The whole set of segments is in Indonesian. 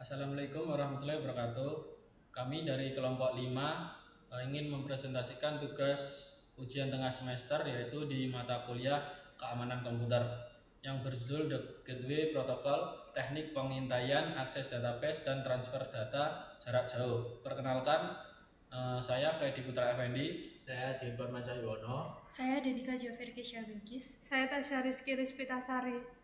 Assalamualaikum warahmatullahi wabarakatuh. Kami dari kelompok 5 ingin mempresentasikan tugas ujian tengah semester yaitu di mata kuliah keamanan komputer yang berjudul The Gateway Protocol, Teknik Pengintaian Akses Database dan Transfer Data Jarak Jauh. Perkenalkan, saya Freddy Putra Effendi. Saya Dilbor Macayono. Saya Denika Joverkesya Bilkis. Saya Tasya Rizky Rizpitasari.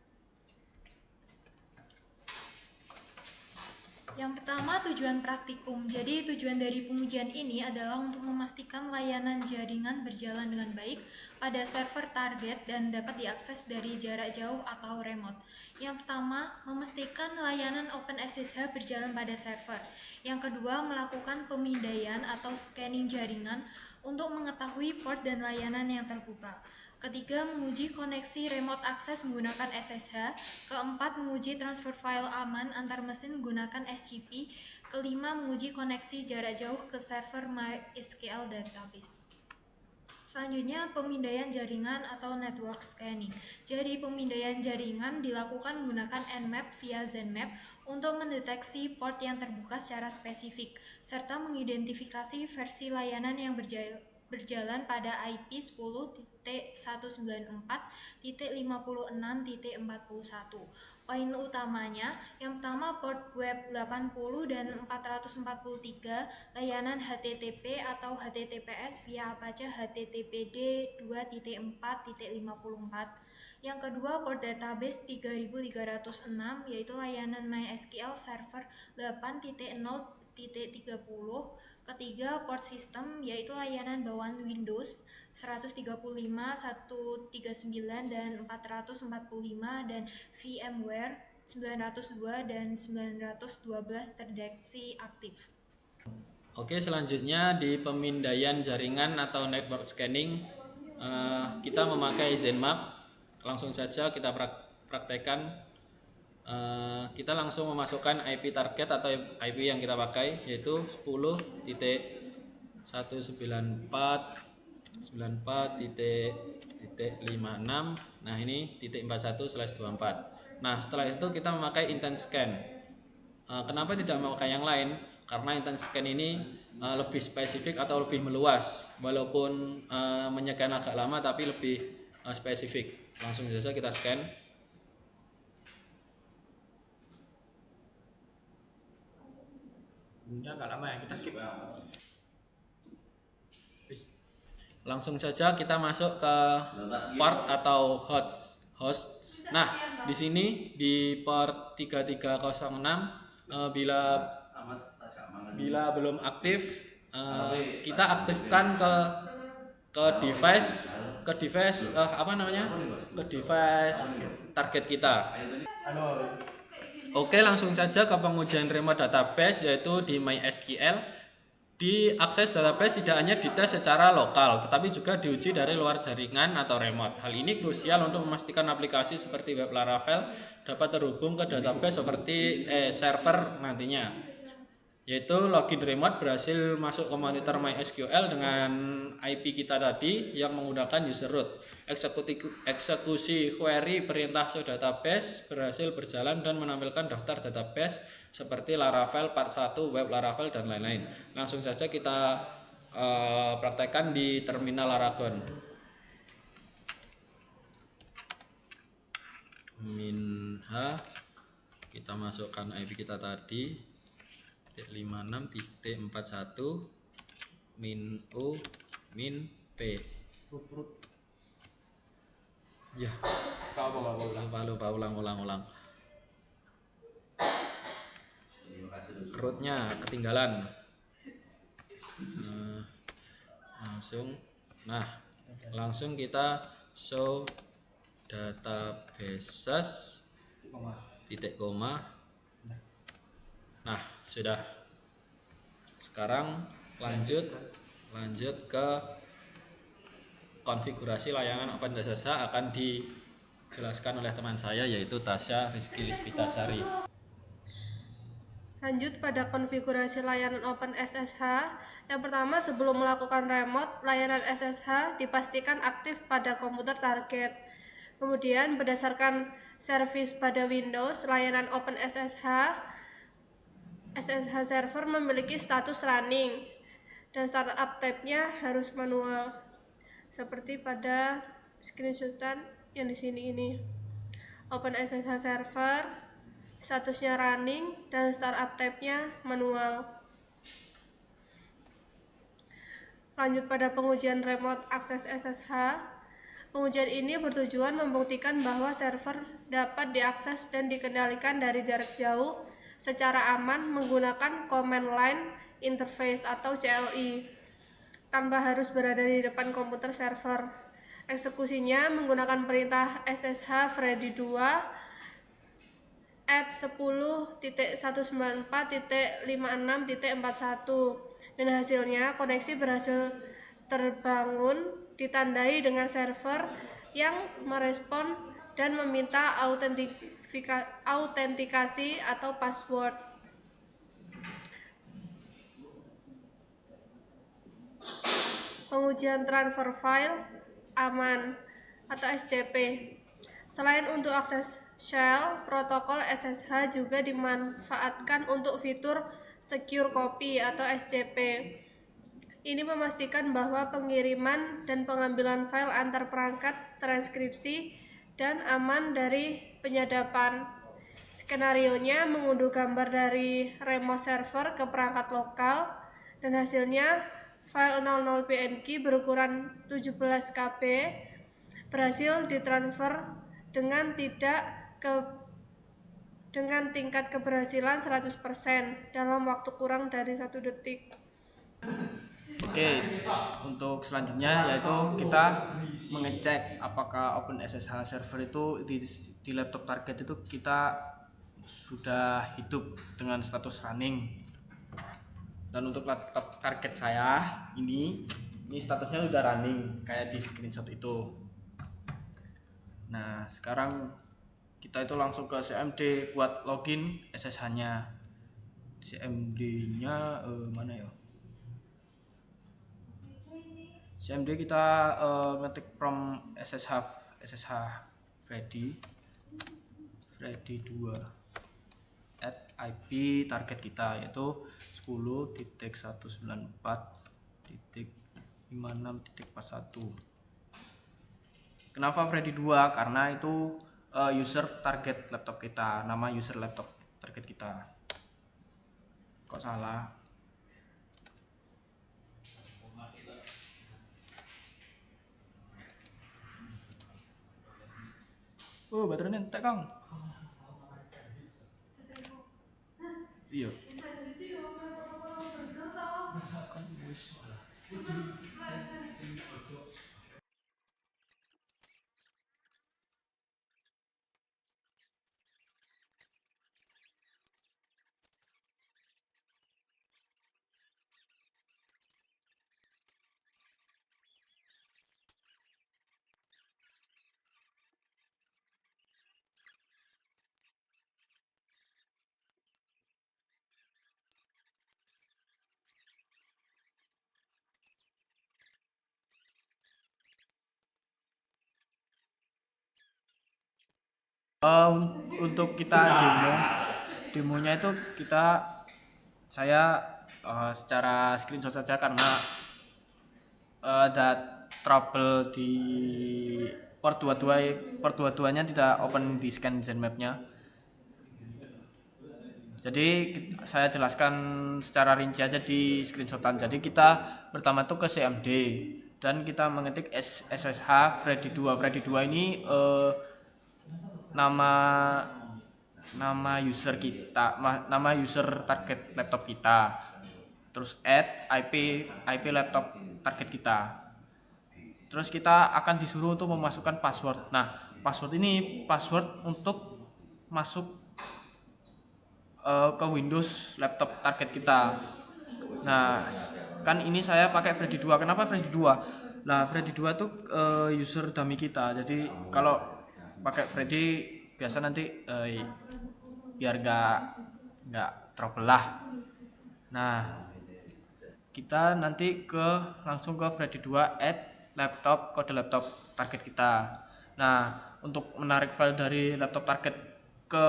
Yang pertama, tujuan praktikum. Jadi tujuan dari pengujian ini adalah untuk memastikan layanan jaringan berjalan dengan baik pada server target dan dapat diakses dari jarak jauh atau remote. Yang pertama, memastikan layanan OpenSSH berjalan pada server. Yang kedua, melakukan pemindaian atau scanning jaringan untuk mengetahui port dan layanan yang terbuka. Ketiga, menguji koneksi remote access menggunakan SSH. Keempat, menguji transfer file aman antar mesin menggunakan SGP. Kelima, menguji koneksi jarak jauh ke server MySQL database. Selanjutnya, pemindaian jaringan atau network scanning. Jadi, pemindaian jaringan dilakukan menggunakan Nmap via Zenmap untuk mendeteksi port yang terbuka secara spesifik, serta mengidentifikasi versi layanan yang berjalan pada IP 10.194.56.41. Poin utamanya, yang pertama port web 80 dan 443, layanan HTTP atau HTTPS via Apache HTTPD 2.4.54. Yang kedua, port database 3306, yaitu layanan MySQL server 8.0.30. Ketiga, port system, yaitu layanan bawaan Windows 135, 139, dan 445, dan VMware 902 dan 912 terdeteksi aktif. Oke, selanjutnya di pemindaian jaringan atau network scanning kita memakai Zenmap. Langsung saja kita praktekkan. Kita langsung memasukkan IP target atau IP yang kita pakai, yaitu 10.194.94.56. Nah, ini .41/24. Nah, setelah itu kita memakai intent scan. Kenapa tidak memakai yang lain? Karena intent scan ini lebih spesifik atau lebih meluas, walaupun menycan agak lama tapi lebih spesifik. Langsung saja kita scan. Udah agak lama ya, kita skip. Langsung saja kita masuk ke port atau host. Nah, di sini di port 3306 bila belum aktif kita aktifkan ke device target kita. Oke, langsung saja ke pengujian remote database, yaitu di MySQL. Di akses database tidak hanya dites secara lokal, tetapi juga diuji dari luar jaringan atau remote. Hal ini krusial untuk memastikan aplikasi seperti web Laravel dapat terhubung ke database seperti server nantinya. Yaitu login remote berhasil masuk ke monitor MySQL dengan IP kita tadi yang menggunakan user root. Eksekusi query perintah show database berhasil berjalan dan menampilkan daftar database seperti Laravel, part 1, web Laravel, dan lain-lain. Langsung saja kita praktekkan di terminal Laragon. -h, kita masukkan IP kita tadi 56.41 -u -p. Ya, lupa ulang. Rootnya ketinggalan. Langsung kita show databases titik koma. Nah, sudah. Sekarang lanjut ke konfigurasi layanan OpenSSH akan dijelaskan oleh teman saya, yaitu Tasya Rizky Rizpitasari. Lanjut pada konfigurasi layanan OpenSSH. Yang pertama, sebelum melakukan remote, layanan SSH dipastikan aktif pada komputer target. Kemudian berdasarkan servis pada Windows, layanan OpenSSH SSH server memiliki status running dan startup tab-nya harus manual. Seperti pada screenshotan yang di sini ini. Open SSH server, statusnya running dan startup tab-nya manual. Lanjut pada pengujian remote access SSH. Pengujian ini bertujuan membuktikan bahwa server dapat diakses dan dikendalikan dari jarak jauh secara aman menggunakan command line interface atau CLI tanpa harus berada di depan komputer server. Eksekusinya menggunakan perintah SSH Freddy 2 @10.194.56.41 dan hasilnya koneksi berhasil terbangun ditandai dengan server yang merespon dan meminta autentikasi atau password. Pengujian transfer file aman atau SCP. Selain untuk akses shell, protokol SSH juga dimanfaatkan untuk fitur secure copy atau SCP. Ini memastikan bahwa pengiriman dan pengambilan file antar perangkat transkripsi dan aman dari penyadapan. Skenarionya mengunduh gambar dari remote server ke perangkat lokal dan hasilnya file 00png berukuran 17 KB berhasil ditransfer dengan tingkat keberhasilan 100% dalam waktu kurang dari 1 detik. Oke, untuk selanjutnya yaitu kita mengecek apakah OpenSSH server itu di laptop target itu kita sudah hidup dengan status running. Dan untuk laptop target saya ini statusnya sudah running kayak di screenshot itu. Nah, sekarang kita itu langsung ke CMD buat login SSH-nya. CMD-nya mana ya? CMD kita ngetik from SSH Freddy 2 at IP target kita yaitu 10.194.56.41. Kenapa Freddy 2? Karena itu user target laptop kita, nama user laptop target kita. Kok salah? Oh, baterainya entek, Kang. Iya. Untuk kita demonya itu saya secara screenshot saja karena ada trouble di port 22-nya tidak open di scan Zenmap-nya. Jadi saya jelaskan secara rinci aja di screenshotan. Jadi kita pertama tuh ke CMD dan kita mengetik SSH Freddy 2. Freddy 2 ini nama user kita, nama user target laptop kita. Terus add IP laptop target kita. Terus kita akan disuruh untuk memasukkan password. Nah, password ini password untuk masuk ke Windows laptop target kita. Nah, kan ini saya pakai Freddy 2. Kenapa Freddy 2? Nah, Freddy 2 tuh user dummy kita. Jadi kalau pakai Freddy biasa nanti biar nggak trouble lah. Nah, kita nanti langsung ke Freddy 2 add laptop kode laptop target kita. Nah, untuk menarik file dari laptop target ke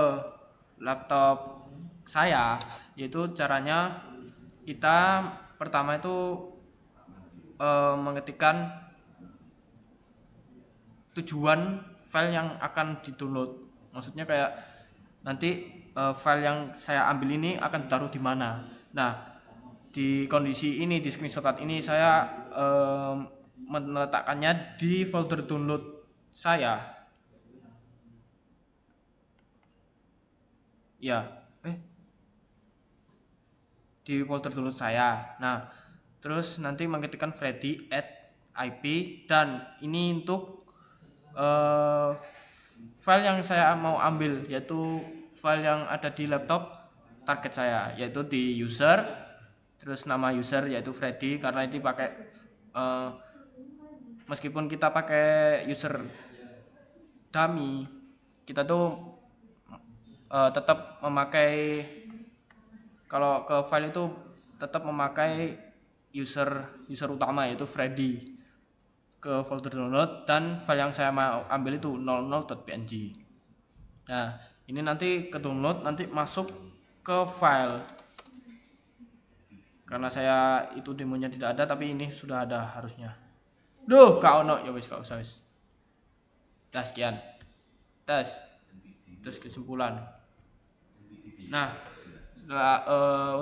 laptop saya, yaitu caranya kita pertama itu mengetikkan tujuan file yang akan di-download. Maksudnya kayak nanti file yang saya ambil ini akan ditaruh di mana. Nah, di kondisi ini, di screenshot ini saya meletakkannya di folder download saya. Ya, di folder download saya. Nah, terus nanti mengetikkan Freddy @ip, dan ini untuk file yang saya mau ambil, yaitu file yang ada di laptop target saya, yaitu di user, terus nama user yaitu Freddy, karena ini pakai meskipun kita pakai user dummy, kita tuh tetap memakai, kalau ke file itu tetap memakai user utama yaitu Freddy ke folder download, dan file yang saya mau ambil itu 00.png. Nah, ini nanti ke download, nanti masuk ke file. Karena saya itu demonya tidak ada, tapi ini sudah ada harusnya. Duh, gak ono, ya wis gak usah wis. Dah sekian. Tes. Terus kesimpulan. Nah, setelah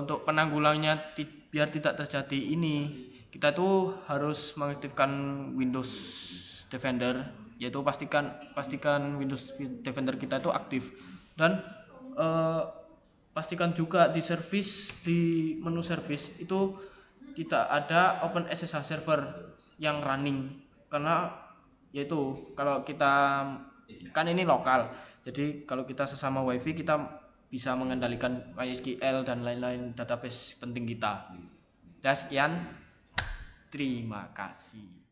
untuk penanggulangannya biar tidak terjadi ini, kita tuh harus mengaktifkan Windows Defender, yaitu pastikan Windows Defender kita itu aktif, dan pastikan juga di service, di menu service itu tidak ada OpenSSH server yang running, karena yaitu kalau kita kan ini lokal, jadi kalau kita sesama WiFi kita bisa mengendalikan MySQL dan lain-lain database penting kita. Dan sekian. Terima kasih.